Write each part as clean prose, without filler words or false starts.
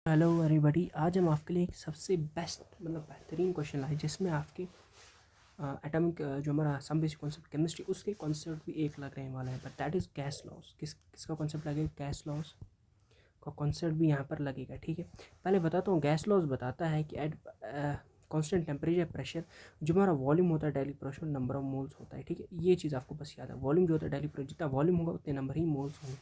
Hello everybody, आज हम आपके लिए एक सबसे बेस्ट बेहतरीन क्वेश्चन लाए जिसमें आपके एटॉमिक जो हमारा सम बेसिक कॉन्सेप्ट केमिस्ट्री उसके कॉन्सेप्ट भी एक लग रहने वाला है, but that is gas laws. किसका कॉन्सेप्ट लगेगा? गैस लॉस का कॉन्सेप्ट भी यहाँ पर लगेगा। ठीक है, पहले बताता हूँ। गैस लॉस बताता है कि एट कांस्टेंट टेम्परेचर प्रेशर जो हमारा वॉल्यूम होता है daily pressure number of moles होता है। ठीक है, ये चीज़ आपको बस याद है। वॉल्यूम जो होता है डेली प्रेशर, जितना वॉल्यूम होगा उतने नंबर ही मोल्स होंगे,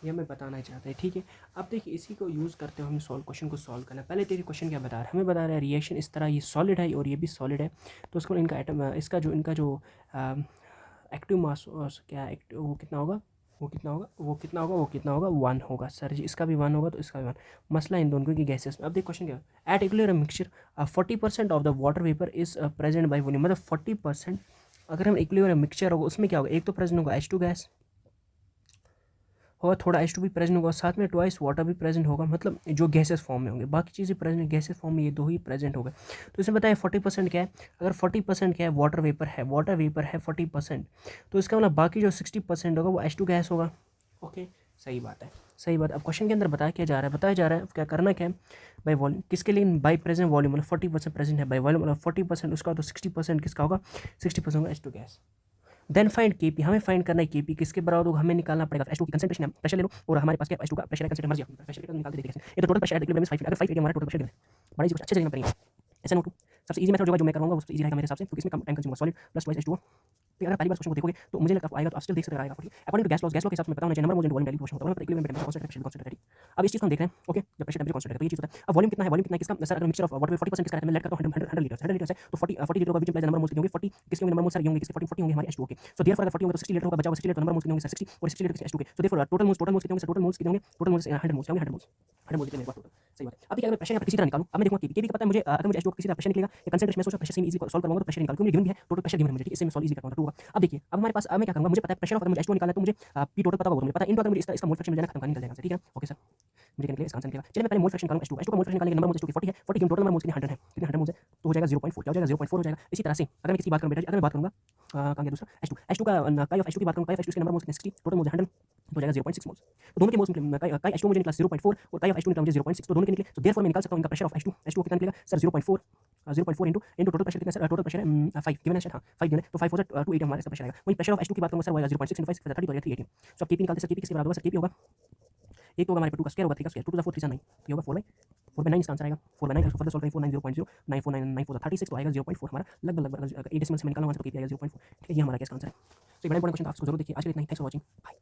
ये हमें बताना चाहते हैं। ठीक है, अब देखिए इसी को यूज़ करते हुए हमें क्वेश्चन को सॉल्व करना है। पहले देखिए क्वेश्चन क्या बता रहा है, हमें बता रहा है रिएक्शन इस तरह, ये सॉलिड है और ये भी सॉलिड है, तो उसको इनका एटम इसका जो इनका जो एक्टिव मास क्या वो कितना होगा, वो कितना होगा, वो कितना होगा, वो कितना होगा, 1 होगा। सर जी इसका भी 1 होगा तो इसका भी 1। मसला इन दोनों की गैसेस में। अब देखिए क्वेश्चन क्या है, at equilibrium mixture 40% of the water vapour is present by volume. मतलब 40% अगर हम इक्विलिब्रियम मिक्सचर होगा उसमें क्या होगा, एक तो प्रेजेंट होगा H2 गैस और थोड़ा H2 भी प्रेजेंट होगा, साथ में ट्वाइस वाटर भी प्रेजेंट होगा। मतलब जो गैसेस फॉर्म में होंगे, बाकी चीज़ें प्रेजेंट गैसेस फॉर्म में ये दो ही प्रेजेंट हो गए। तो इसमें बताया 40% क्या है, अगर 40% क्या है, वाटर वेपर है, वाटर वेपर है 40%, तो इसका मतलब बाकी जो 60% होगा वो H2 गैस होगा। ओके, सही बात है, सही बात। अब क्वेश्चन के अंदर बताया क्या जा रहा है, बताया जा रहा है क्या करना क्या है, बाई वॉल्यूम किसके लिए, बाई प्रेजेंट वॉल्यूम मतलब 40% प्रेजेंट है, बाई वॉल्यूम मतलब 40%, उसका तो 60% किसका होगा, 60% होगा H2 gas. Then find KP, हमें फाइंड करना है केपी किसके बराबर होगा, हमें निकालना पड़ेगा H2 की कंसंट्रेशन है, प्रेशर ले लो और हमारे पास क्या H2 का प्रेशर है, कंसंट्रेशन मर्जी अपनी प्रेशर निकाल देते हैं। ये तो टोटल प्रेशर है इक्विलिब्रियम 5 अगर 5 हमारा टोटल प्रेशर है, बड़ा इजी अच्छे से करना पड़ेगा। SnO2 सबसे इजी मेथड होगा जो मैं करवाऊंगा, उससे इजी रहेगा मेरे हिसाब से, क्योंकि इसमें कम टाइम कंज्यूम होगा। Solid plus twice H2O। तो अगर पहली बार क्वेश्चन को देखोगे तो मुझे लगता है आएगा, तो आप स्टिल देख सकते आएगा। According to gas laws, gas law के हिसाब से पता होना चाहिए number moles into volume daily question होता है, इक्विलिब्रियम में कांस्टेंट प्रेशर कांस्टेंट है। अब इस चीज को हम देख रहे हैं। ओके, जब प्रेशर टेंपरेचर कांस्टेंट है तो ये चीज होता है। अब वॉल्यूम कितना है, वॉल्यूम कितना है किसका, सर अगर मिक्सचर ऑफ वाटर 40% किसका रहता है, मैं लेट करता हूं 100 लीटर, 100 लीटर है तो 40 लीटर का विच इंप्लाइज नंबर मोल्स कितने होंगे, 40 किसके होंगे, नंबर मोल्स सर ये होंगे किसके, 40 होंगे हमारे H2O के। सो देयरफॉर अगर 40 होंगे तो 60 लीटर होगा, बचा हुआ 60 लीटर नंबर मोल्स कितने होंगे सर, 60 और 60 लीटर किसके H2 के। सो देयरफॉर टोटल मोल्स कितने होंगे सर, टोटल मोल्स कितने होंगे, टोटल मोल्स 100 मोल्स होंगे, 100 मोल्स, 100 मोल्स कितने टोटल। सही बात है। अब देखिए अगर मैं प्रेशर यहाँ पे किसी तरह निकालूं, अब मैं देखूंगा केपी का पता है मुझे, अगर मुझे H2O किसी तरह प्रेशर निकलेगा या कंसंट्रेशन में सोचा प्रेशर से इजी सॉल्व करूंगा तो प्रेशर निकाल, क्योंकि मुझे गिवन भी है टोटल प्रेशर गिवन है मुझे, ठीक है, इससे मैं सॉल्व इजी करता हूं। होगा अब देखिए, अब हमारे पास अब मैं क्या करूंगा, मुझे पता है प्रेशर ऑफ, अगर मुझे H2O निकालना है तो मुझे पी टोटल पता होगा, मुझे पता है इनटू, अगर मुझे इसका मोल फ्रैक्शन मिल जाए खत्म करने निकल जाएगा। ठीक है, ओके सर, मुझे क्या निकलेगा, इसका आंसर निकलेगा। चलिए मैं पहले मोल फ्रैक्शन निकालूंगा H2 का मोल फ्रैक्शन निकालेंगे, नंबर मोल्स H2 के 40 है, 40 की टोटल नंबर मोल्स कितने 100 है, कितने 100 मोल्स है, तो हो जाएगा 0.4, क्या हो जाएगा 0.4 हो जाएगा। इसी तरह से अगर मैं किसी बात करूं बेटा, अगर मैं बात करूंगा कहां गया दूसरा H2 का काई ऑफ H2 की बात करूं, काई ऑफ H2 के नंबर मोल्स कितने 60, टोटल मोल्स 100, तो हो जाएगा 0.6 मोल्स। तो दोनों के मोल्स निकले, काई H2 मुझे निकला 0.4 और काई ऑफ H2 निकला मुझे 0.6, तो दोनों के निकले। तो देयरफॉर मैं निकाल सकता हूं इनका प्रेशर ऑफ H2 कितना निकलेगा सर, 0.4 0.4 इंटू टोटल प्रेशर कितना सर, टोटल प्रेशर है 5 गिवन है सर, हाँ 5 गिवन है, तो 5 हो जाए 280 हमारा इसका प्रेशर आएगा। वही प्रेशर ऑफ H2 की बात करूंगा सर, वो आएगा 0.6 इंटू 5 30 तो 380। सो अब केपी निकालते सर, केपी किसके बराबर होगा सर, केपी होगा एक तो होगा हमारे पे 2 का स्क्वायर होगा, 3 का स्क्वायर, 2 4 3 9, ये होगा 4/9 इसका आंसर आएगा। 4/9 फर्दर सॉल्व करें, 4 9 0.0 9 4 9 9 4 36 तो आएगा 0.4 हमारा, लगभग 8 डेसिमल से मैं निकालूंगा तो केपी आएगा 0.4। ठीक है, ये हमारा क्या इसका आंसर है। तो ये बड़ा इंपॉर्टेंट क्वेश्चन था, आपको जरूर देखिए। आज के लिए इतना ही, थैंक्स फॉर वॉचिंग, बाय।